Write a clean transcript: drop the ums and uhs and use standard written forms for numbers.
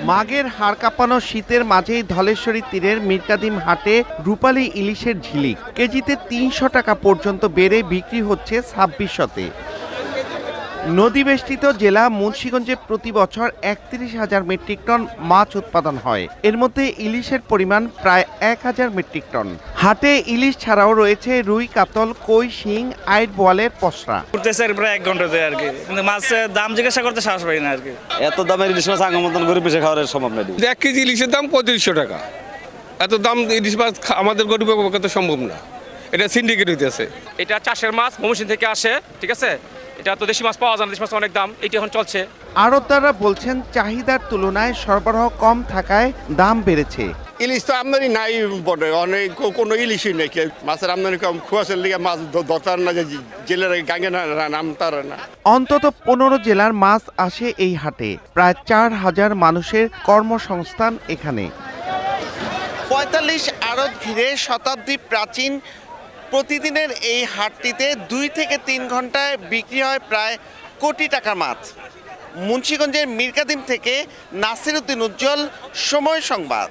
মাঘের হাড় কাঁপানো শীতের মাঝেই ধলেশ্বরী তীরের মিরকাদিম হাটে রূপালী ইলিশের ঝিলিক কেজিতে ৩০০ টাকা পর্যন্ত বেড়ে বিক্রি হচ্ছে ২৬০০-তে। নদীবেষ্টিত জেলা মুন্সিগঞ্জে প্রতি বছর ৩১,০০০ মেট্রিক টন মাছ উৎপাদন হয়। এর মধ্যে ইলিশের পরিমাণ প্রায় ১,০০০ মেট্রিক টন। হাটে ইলিশ ছাড়াও রয়েছে রুই, কাতল, কই, শিং, আইড়, বোয়ালের পসরা। প্রায় ১ ঘন্টাতে আর কি, কিন্তু মাছের দাম জিজ্ঞাসা করতে সাহস পাই না আর কি। এত দামের ইলিশ মাছ আগে মতন গরিব বেশি খাওয়ার সম্ভব নেই। ১ কেজি ইলিশের দাম ৩৫০০ টাকা। এত দাম ইলিশ মাছ আমাদের গরিবের পক্ষে সম্ভব না। এটা সিন্ডিকেট হইতেছে। এটা চাষের মাছ, ময়মনসিংহ থেকে আসে, ঠিক আছে। এটা তো দেশি মাছ পাওয়া যায় না, দেশি মাছ অনেক দাম, এটি এখন চলছে। আড়তদাররা বলছেন চাহিদার তুলনায় সরবরাহ কম থাকায় দাম বেড়েছে। ইলিশ তো আমদানি নাই বটে, অনেক কোনো ইলিশই নেই। মাছের আমদানি কম, খুয়াশের লিগে মাছ দরকার না, যে জেলের গাঙ্গে নামতার না। অন্তত ১৫ জেলার মাছ আসে এই হাটে। প্রায় ৪,০০০ মানুষের কর্মসংস্থান এখানে। ৪৫ আড়ত ঘিরে শতাব্দী প্রাচীন প্রতিদিনের এই হাটটিতে ২ থেকে ৩ ঘন্টায় বিক্রি হয় প্রায় কোটি টাকার মাছ। মুন্সিগঞ্জের মিরকাদিম থেকে নাসির উদ্দিন উজ্জ্বল, সময় সংবাদ।